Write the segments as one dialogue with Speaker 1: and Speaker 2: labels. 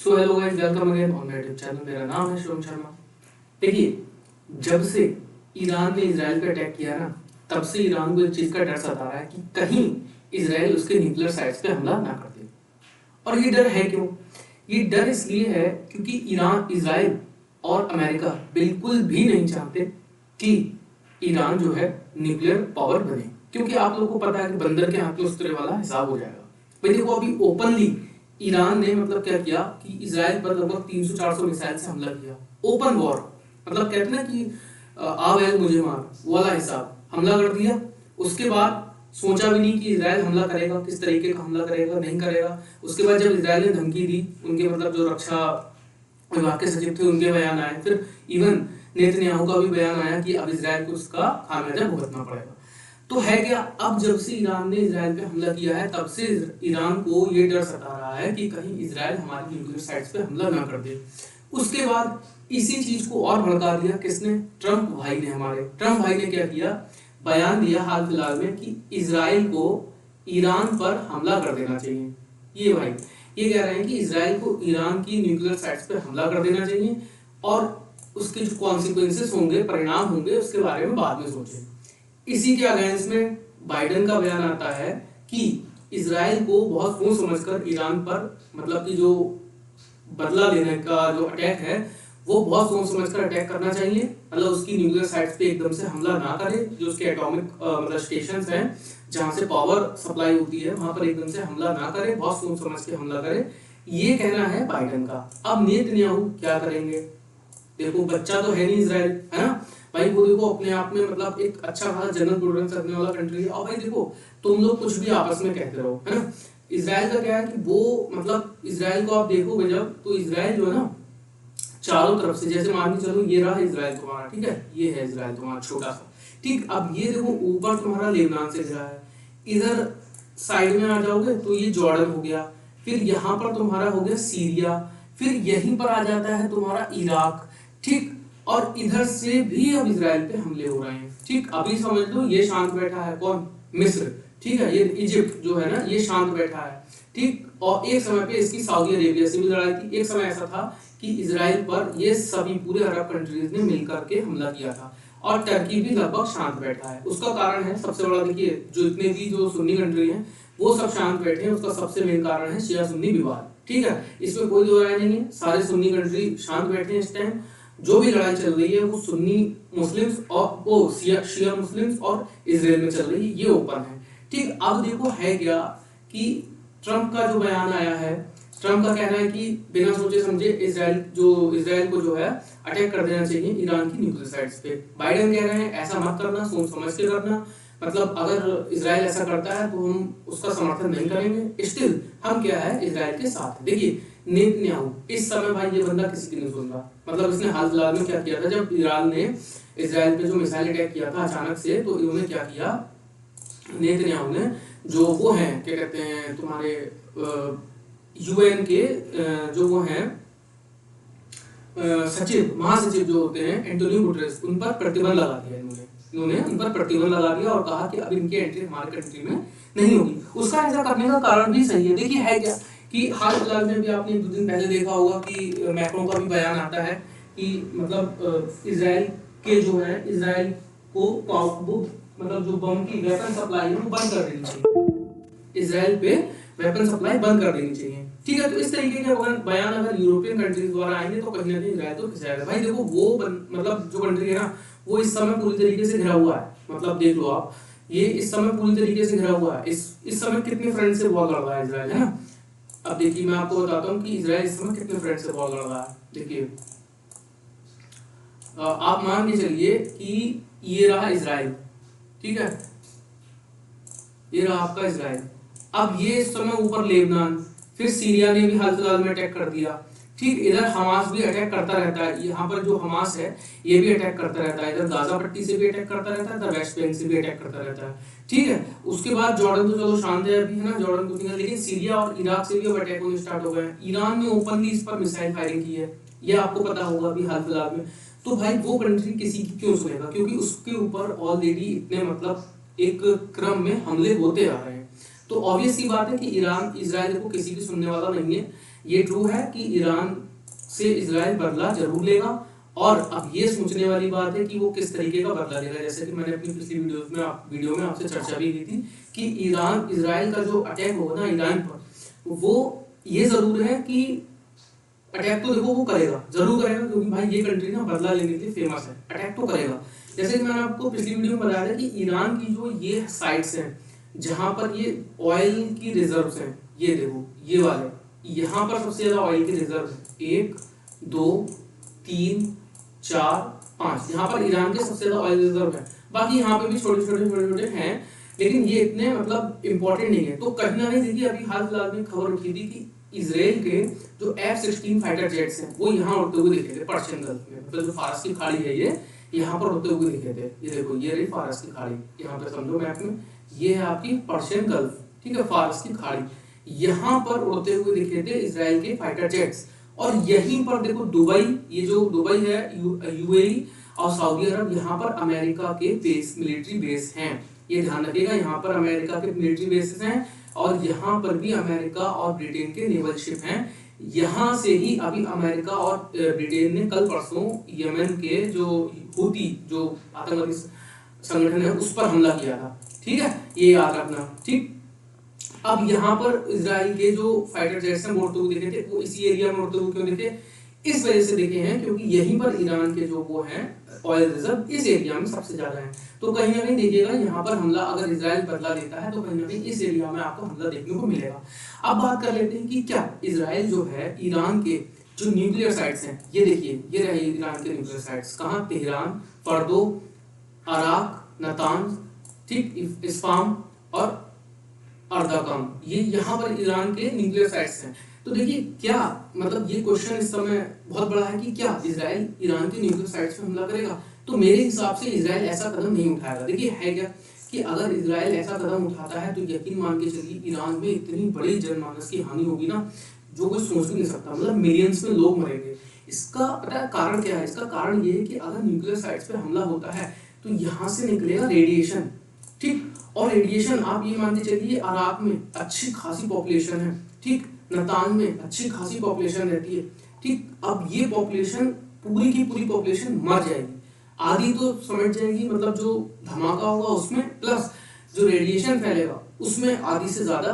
Speaker 1: So hello guys, welcome again on my YouTube channel. मेरा नाम है शिवम शर्मा। देखिए, जब से ईरान ने इजराइल पे अटैक किया ना, तब से ईरान को एक चीज का डर सता रहा है कि कहीं इजराइल उसके न्यूक्लियर साइट्स पे हमला ना कर दे। और ये डर है क्यों? ये डर इसलिए है क्योंकि ईरान, इजराइल और अमेरिका बिल्कुल भी नहीं चाहते कि ईरान जो है न्यूक्लियर पावर बने, क्योंकि आप लोगों को पता है कि बंदर के हाथ में उस तरह वाला हिसाब हो जाएगा। भाई देखो, अभी ओपनली ईरान ने मतलब क्या किया कि इजराइल पर लगभग 300-400 मिसाइल से हमला किया। ओपन वॉर, मतलब कहते हैं ना कि आ गए मुझे मार, वो वाला हिसाब हमला कर दिया। उसके बाद सोचा भी नहीं कि इजराइल हमला करेगा, किस तरीके का हमला करेगा, नहीं करेगा। उसके बाद जब इजराइल ने धमकी दी, उनके मतलब जो रक्षा विभाग के सचिव थे उनके बयान आए, फिर इवन नेतन्याहू का भी बयान आया कि अब इजराइल को उसका खामियाजा भुगतना पड़ेगा। तो है क्या, अब जब से ईरान ने इजराइल पे हमला किया है, तब से ईरान को ये डर सता रहा है कि कहीं इजराइल हमारी न्यूक्लियर साइट्स पे हमला ना कर दे। उसके बाद इसी चीज को और भड़का दिया किसने? ट्रम्प भाई ने। हमारे ट्रम्प भाई ने क्या किया, बयान दिया हाल फिलहाल में कि इजराइल को ईरान पर हमला कर देना चाहिए। ये भाई ये कह रहे हैं कि इजराइल को ईरान की न्यूक्लियर साइट्स पे हमला कर देना चाहिए और उसके जो कॉन्सिक्वेंसेस होंगे, परिणाम होंगे, उसके बारे में बाद में सोचें। इसी के अगेंस्ट में बाइडेन का बयान आता है कि इजराइल को बहुत सोच समझकर ईरान पर मतलब कि जो बदला लेने का जो अटैक है वो बहुत सोच समझकर अटैक करना चाहिए। मतलब उसकी न्यूक्लियर साइट्स पे एकदम से हमला ना करे, जो उसके एटॉमिक मतलब स्टेशंस हैं जहां से पावर सप्लाई होती है वहां पर एकदम से हमला ना करे, बहुत सोच समझ के हमला करे। ये कहना है बाइडेन का। अब नेतन्याहू क्या करेंगे? देखो, बच्चा तो है नहीं इजराइल, है ना भाई। वो देखो अपने आप में मतलब एक अच्छा खासा जनरल प्रोडक्ट रखने वाला कंट्री है। और भाई देखो, तुम लोग कुछ भी आपस में कहते रहो, है ना। इजराइल का क्या है कि वो मतलब इजराइल को आप देखोगे जब, तो इजराइल जो है ना चारों तरफ से, जैसे मान के चलो ये रहा इजराइल तुम्हारा, ठीक है, ये है इजराइल तुम्हारा छोटा सा, ठीक। अब ये देखो ऊपर तुम्हारा लेबनान से घिरा है, इधर साइड में आ जाओगे तो ये जॉर्डन हो गया, फिर यहाँ पर तुम्हारा हो गया सीरिया, फिर यहीं पर आ जाता है तुम्हारा इराक, ठीक। और इधर से भी अब इजराइल पे हमले हो रहे हैं, ठीक। अभी समझ लो ये शांत बैठा है, कौन? मिस्र, ठीक है। ये इजिप्ट जो है ना, ये शांत बैठा है, ठीक। और एक समय पे इसकी सऊदी अरेबिया से भी लड़ाई थी। एक समय ऐसा था कि इजराइल पर ये सभी पूरे अरब कंट्रीज ने मिलकर के हमला किया था। और टर्की भी लगभग शांत बैठा है। उसका कारण है सबसे बड़ा, देखिए जो इतने भी जो सुन्नी कंट्री हैं वो सब शांत बैठे हैं। उसका सबसे मेन कारण है शिया सुन्नी विवाद, ठीक है। इसमें कोई दो राय नहीं है, सारे सुन्नी कंट्री शांत बैठे हैं इस टाइम। जो भी लड़ाई चल रही है वो सुन्नी मुस्लिम्स और वो शिया मुस्लिम्स और इजराइल में चल रही है, ये ओपन है, ठीक। अब देखो है क्या कि ट्रम्प का जो बयान आया है, ट्रम्प का कहना है कि बिना सोचे समझे इजराइल को जो है अटैक कर देना चाहिए ईरान की न्यूक्लियर साइट्स पे। बाइडेन कह रहे हैं ऐसा मत करना, सोच समझ के करना। मतलब अगर इजराइल ऐसा करता है तो हम उसका समर्थन नहीं करेंगे, स्टिल हम क्या है इजराइल के साथ। देखिए नेतन्याहू इस समय भाई ये बंदा किसी की नहीं सुन रहा। मतलब इसने हाल फिलहाल में क्या किया था, जब ईरान ने इजराइल पे जो मिसाइल अटैक किया था अचानक से, तो इन्होंने क्या किया, नेतन्याहू ने जो वो हैं क्या कहते हैं तुम्हारे यूएन के जो वो हैं सचिव, महासचिव जो होते हैं एंटोनियो गुटेरेस, उन पर प्रतिबंध लगा दिया इन्होंने उन पर प्रतिबंध लगा दिया और कहा कि अब इनकी एंट्री हमारे कंट्री में नहीं होगी। उसका ऐसा करने का कारण भी सही है। देखिए है क्या कि हाल फिलहाल में भी आपने 2 दिन पहले देखा होगा कि मैक्रों का भी बयान आता है कि मतलब इजराइल के जो है, इजराइल को वो मतलब जो बम की वेपन सप्लाई है वो बंद कर देनी चाहिए, इजराइल पे वेपन सप्लाई बंद कर देनी चाहिए, ठीक है। तो इस तरीके के बयान अगर यूरोपियन कंट्रीज द्वारा आएंगे तो कहीं ना कहीं इजराइल तो खिंचाएगा। भाई देखो वो मतलब जो कंट्री है ना, वो इस समय पूरी तरीके से घिरा हुआ है। मतलब देख लो आप, ये इस समय पूरी तरीके से घिरा हुआ है। इस समय कितने फ्रंट से वॉर लड़ रहा है इजराइल, है ना। अब देखिए मैं आपको बताता हूँ कि इजराइल इस समय कितने फ्रंट से वॉर लड़ रहा है। देखिए आप मान के चलिए कि ये रहा इजराइल, ठीक है, ये रहा आपका इजराइल। अब ये इस समय ऊपर लेबनान, फिर सीरिया ने भी हाल फिलहाल में अटैक कर दिया, ठीक। इधर हमास भी अटैक करता रहता है, यहाँ पर जो हमास है ये भी अटैक करता रहता है, इधर गाजा पट्टी से भी अटैक करता रहता है, इधर वेस्ट बैंक से भी अटैक करता रहता है, ठीक है। उसके बाद जॉर्डन तो चलो शांत है अभी, है ना, जॉर्डन कुछ नहीं, लेकिन सीरिया और इराक से भी अब अटैक होने स्टार्ट हो गए हैं। ईरान ने ओपनली इस पर मिसाइल फायरिंग की है, ये आपको पता होगा अभी हाल फिलहाल में। तो भाई वो कंट्री किसी की क्यों सुनेगा, क्योंकि उसके ऊपर ऑलरेडी इतने मतलब एक क्रम में हमले होते आ रहे हैं। तो ऑब्वियस सी बात है कि ईरान इजराइल को किसी की सुनने वाला नहीं है। ये ट्रू है कि ईरान से इजराइल बदला जरूर लेगा, और अब ये सोचने वाली बात है कि वो किस तरीके का बदला लेगा। जैसे कि मैंने अपनी पिछली वीडियो में आपसे चर्चा भी की थी कि ईरान इजराइल का जो अटैक होगा ना ईरान पर, वो ये जरूर है कि अटैक तो देखो वो करेगा, जरूर करेगा, क्योंकि भाई ये कंट्री ना बदला लेने के लिए फेमस है, अटैक तो करेगा। जैसे कि मैंने आपको पिछली वीडियो में बताया था कि ईरान की जो ये साइट्स हैं जहां पर ये ऑयल की रिजर्व्स हैं, ये देखो ये वाले, यहाँ पर सबसे ज्यादा ऑयल की रिजर्व है, 1 2 3 4 5, यहाँ पर ईरान के सबसे ज्यादा ऑयल रिजर्व है। बाकी यहाँ पे भी छोटे छोटे हैं, लेकिन ये इतने मतलब इंपॉर्टेंट नहीं है। तो कहीं ना कहीं देखिए अभी हाल फिलहाल में खबर उठी थी कि इजराइल के जो F-16 फाइटर जेट्स हैं वो यहाँ उड़ते हुए दिखे थे पर्शियन गल्फ में, मतलब जो फारस की खाड़ी है ये यहाँ पर उड़ते हुए दिखे थे। ये देखो ये रही फारस की खाड़ी, यहाँ पे समझो मैप में, ये है आपकी पर्शियन गल्फ, ठीक है, फारस की खाड़ी, यहाँ पर उड़ते हुए दिखे थे इजराइल के फाइटर जेट्स। और यहीं पर देखो दुबई, ये जो दुबई है यूएई और सऊदी अरब, यहाँ पर अमेरिका के बेस, मिलिट्री बेस हैं। ये ध्यान रखिएगा, यहाँ पर अमेरिका के मिलिट्री बेसेस हैं और यहाँ पर भी अमेरिका और ब्रिटेन के नेवल शिप हैं। यहाँ से ही अभी अमेरिका और ब्रिटेन ने कल परसों यमन के जो हूती जो आतंकवादी संगठन है उस पर हमला किया था, ठीक है, ये याद रखना, ठीक। अब यहाँ पर इजराइल के जो फाइटर जेट्स हैं उड़ते हुए दिखे थे, वो इसी एरिया में उड़ते हुए क्यों दिखे, इस वजह से दिखे हैं क्योंकि यहीं पर ईरान के जो वो हैं ऑयल रिजर्व इस एरिया में सबसे ज्यादा है। तो कहीं ना कहीं देखिएगा यहाँ पर हमला अगर इजराइल बदला लेता है तो कहीं ना कहीं इस एरिया में आपको हमला देखने को मिलेगा। अब बात कर लेते हैं कि क्या इजराइल जो है ईरान के जो न्यूक्लियर साइट्स हैं, ये देखिए ये रहे ईरान के न्यूक्लियर साइट्स, कहाँ, तेहरान, फर्दो, अराक, नातांज, ठीक, इस्फान और अर्दाकम, ये यहाँ पर ईरान के न्यूक्लियर साइट्स हैं। तो देखिए क्या मतलब ये क्वेश्चन इस समय बहुत बड़ा है कि क्या इजराइल ईरान के न्यूक्लियर साइट्स पे हमला करेगा। तो मेरे हिसाब से इजराइल ऐसा कदम नहीं उठाएगा। देखिए है क्या कि अगर इजराइल ऐसा कदम उठाता है तो यकीन मान के चलिए ईरान में इतनी बड़ी जनमानस की हानि होगी ना जो कोई सोच भी नहीं सकता, मतलब मिलियंस में लोग मरेंगे। इसका पता है कारण क्या है, इसका कारण ये है कि अगर न्यूक्लियर साइट्स पे हमला होता है तो यहाँ से निकलेगा रेडिएशन, ठीक, और रेडिएशन आप ये मान के चलिए अराक में अच्छी खासी पॉपुलेशन है, ठीक, नतान में अच्छी खासी पॉपुलेशन रहती है, ठीक। अब ये पॉपुलेशन पूरी की पूरी पॉपुलेशन मर जाएगी, आधी तो समझ जाएगी, मतलब जो धमाका होगा उसमें प्लस जो रेडिएशन फैलेगा उसमें आधी से ज्यादा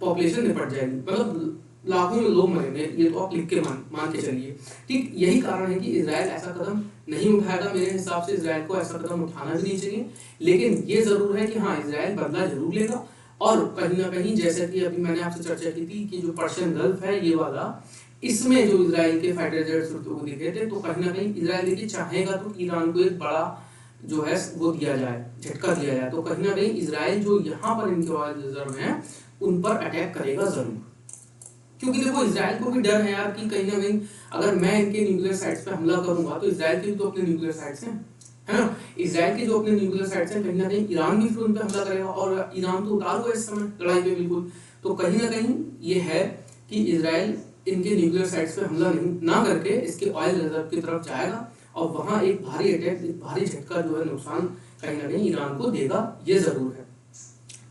Speaker 1: पॉपुलेशन निपट जाएगी, मतलब लाखों में लोग मरेंगे। ये तो आप लिख के मान के चलिए, ठीक। यही कारण है कि इजराइल ऐसा कदम नहीं उठाएगा। मेरे हिसाब से इजराइल को ऐसा कदम उठाना भी नहीं चाहिए, लेकिन ये जरूर है कि हाँ इजराइल बदला जरूर लेगा। और कहीं ना कहीं जैसे कि अभी मैंने आपसे चर्चा की थी कि जो पर्शियन गल्फ है ये वाला, इसमें जो इजराइल के फाइटर जेट्स उड़ते हुए दिखे थे, तो कहीं ना कहीं इजराइल देखिए चाहेगा तो ईरान को एक बड़ा जो है वो दिया जाए, झटका दिया जाए। तो कहीं ना कहीं इजराइल जो यहाँ पर इनके ऑयल रिजर्व हैं उन पर अटैक करेगा जरूर, क्योंकि देखो इजराइल को भी डर है यार कि कहीं ना कहीं अगर मैं इनके न्यूक्लियर साइट्स पे हमला करूंगा तो इजराइल के तो अपने न्यूक्लियर साइट्स हैं, है ना, इजराइल के जो अपने न्यूक्लियर साइट्स हैं कहीं ना कहीं ईरान भी फिर उन पे हमला करेगा, और ईरान तो उतार हुआ इस समय लड़ाई में बिल्कुल। तो कहीं ना कहीं ये है कि इजराइल इनके न्यूक्लियर साइट्स पे हमला नहीं ना करके इसके ऑयल रिजर्व की तरफ जाएगा और वहां एक भारी अटैक, एक भारी झटका जो है नुकसान कहीं ना कहीं ईरान को देगा, ये जरूर है।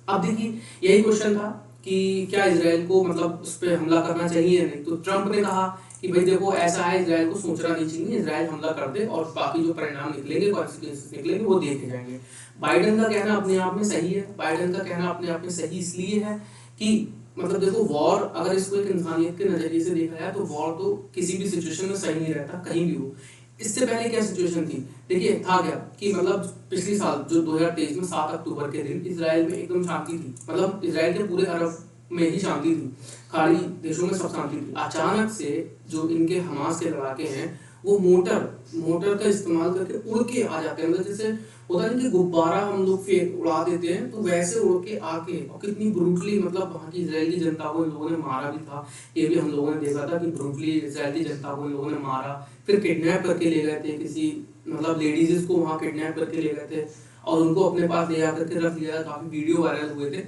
Speaker 1: अब देखिए यही क्वेश्चन था कि क्या इजराइल को मतलब उस पर हमला करना चाहिए या नहीं। तो ट्रंप ने कहा कि भाई देखो ऐसा है, इजराइल को सोचना नहीं चाहिए, इजराइल हमला कर दे और बाकी जो परिणाम निकलेंगे, कॉन्सिक्वेंसेस निकलेंगे वो देखे जाएंगे। बाइडेन का कहना अपने आप में सही है, बाइडेन का कहना अपने आप में सही इसलिए है कि मतलब देखो वॉर अगर इसको एक इंसानियत के नजरिए से देखा जाए तो वॉर तो किसी भी सिचुएशन में सही नहीं रहता, कहीं भी हो। इससे पहले क्या सिचुएशन थी, देखिए था क्या कि मतलब पिछले साल जो 2023 में 7 अक्टूबर के दिन इजराइल में एकदम शांति थी, मतलब इजराइल के पूरे अरब में ही शांति थी, खाड़ी देशों में सब शांति थी। अचानक से जो इनके हमास के लड़ाके हैं वो मोटर का इस्तेमाल करके उड़ के आ जाते हैं, मतलब जैसे होता है कि गुब्बारा हम लोग फेंक उड़ा देते हैं तो वैसे उड़ के आके, और कितनी ब्रूटली मतलब वहाँ की इजरायली जनता को इन लोगों ने मारा भी था। ये भी हम लोगों ने देखा था कि ब्रूटली इजरायली जनता को इन लोगों ने मारा, फिर किडनैप करके ले गए थे, किसी मतलब लेडीज को वहाँ किडनैप करके ले गए थे और उनको अपने पास ले जाकर के रख लिया, काफी वीडियो वायरल हुए थे।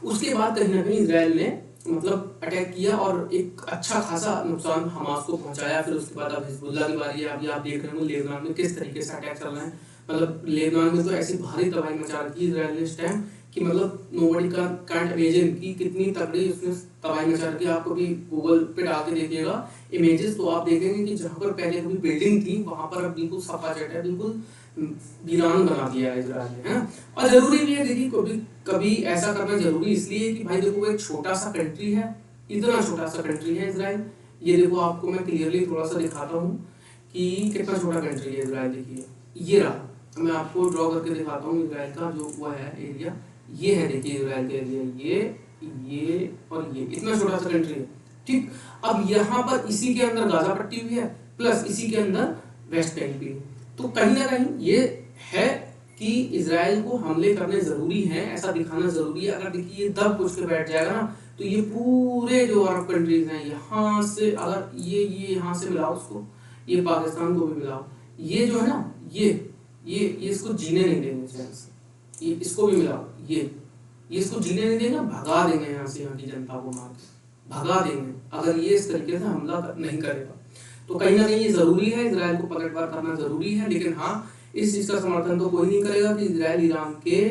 Speaker 1: उसके बाद कहीं ना कहीं इजराइल ने मतलब अटैक किया और एक अच्छा खासा नुकसान हमास को पहुंचाया। फिर उसके बाद अब हिजबुल्लाह की बारी है। अभी आप देख रहे हो लेबनान में किस तरीके से अटैक चल रहे हैं, मतलब लेबनान में तो ऐसी भारी तबाही मचा रखी है इजराइल ने इस टाइम कि मतलब नोबडी कांट इमेजिन कि कितनी तगड़ी उसने तबाही मचा रखी है। आपको भी गूगल पे डाल के देखिएगा इमेजेस, तो आप देखेंगे कि जहाँ पर पहले कोई बिल्डिंग थी वहाँ पर अब बिल्कुल सफाचट है, बिल्कुल वीरान बना दिया है इजराइल ने, है ना। और जरूरी भी है, देखिए कभी कभी ऐसा करना जरूरी इसलिए कि भाई देखो वो एक छोटा सा कंट्री है, इतना छोटा सा कंट्री है इजराइल। ये देखो आपको मैं क्लियरली थोड़ा सा दिखाता हूँ कि कितना छोटा कंट्री है इजराइल। देखिए ये रहा, मैं आपको ड्रॉ करके दिखाता हूँ इजराइल का जो वो है एरिया। ये है देखिए इजराइल का एरिया, ये और ये इतना छोटा सा कंट्री है, ठीक। अब यहाँ पर इसी के अंदर गाजा पट्टी भी है, प्लस इसी के अंदर वेस्ट बैंक भी है। तो कहीं ना कहीं ये है कि इजराइल को हमले करने जरूरी है, ऐसा दिखाना जरूरी है। अगर देखिए ये दब कुछ के बैठ जाएगा ना, तो ये पूरे जो अरब कंट्रीज हैं यहाँ से, अगर ये यहाँ से मिलाओ उसको, ये पाकिस्तान को भी मिलाओ, ये जो है ना ये इसको जीने नहीं देंगे चैन से, ये इसको भी मिलाओ, ये इसको जीने नहीं देंगे, भगा देंगे यहाँ से, यहाँ की जनता को मार के भगा देंगे अगर ये इस तरीके से हमला नहीं करेगा। तो कहीं ना कहीं ये जरूरी है, इजराइल को पलटवार करना जरूरी है। लेकिन हाँ, इस चीज का समर्थन तो कोई नहीं करेगा कि इजराइल ईरान के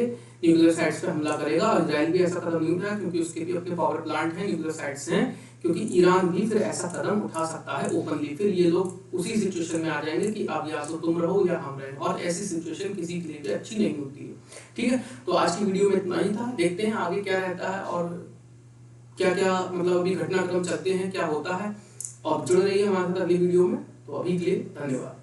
Speaker 1: न्यूक्लियर साइट्स पे हमला करेगा। और इजराइल भी ऐसा कदम नहीं उठाया क्योंकि उसके भी अपने पावर प्लांट हैं, न्यूक्लियर साइट्स हैं, क्योंकि ईरान भी फिर ऐसा कदम उठा सकता है ओपनली। फिर ये लोग उसी सिचुएशन में आ जाएंगे कि अब या तो तुम रहो या हम रहे, और ऐसी सिचुएशन किसी के लिए भी अच्छी नहीं होती है, ठीक है। तो आज की वीडियो में इतना ही था, देखते हैं आगे क्या रहता है और क्या क्या मतलब अभी घटनाक्रम चलते हैं, क्या होता है। और जुड़े रहिए हमारे साथ अगली वीडियो में। तो अभी के लिए धन्यवाद।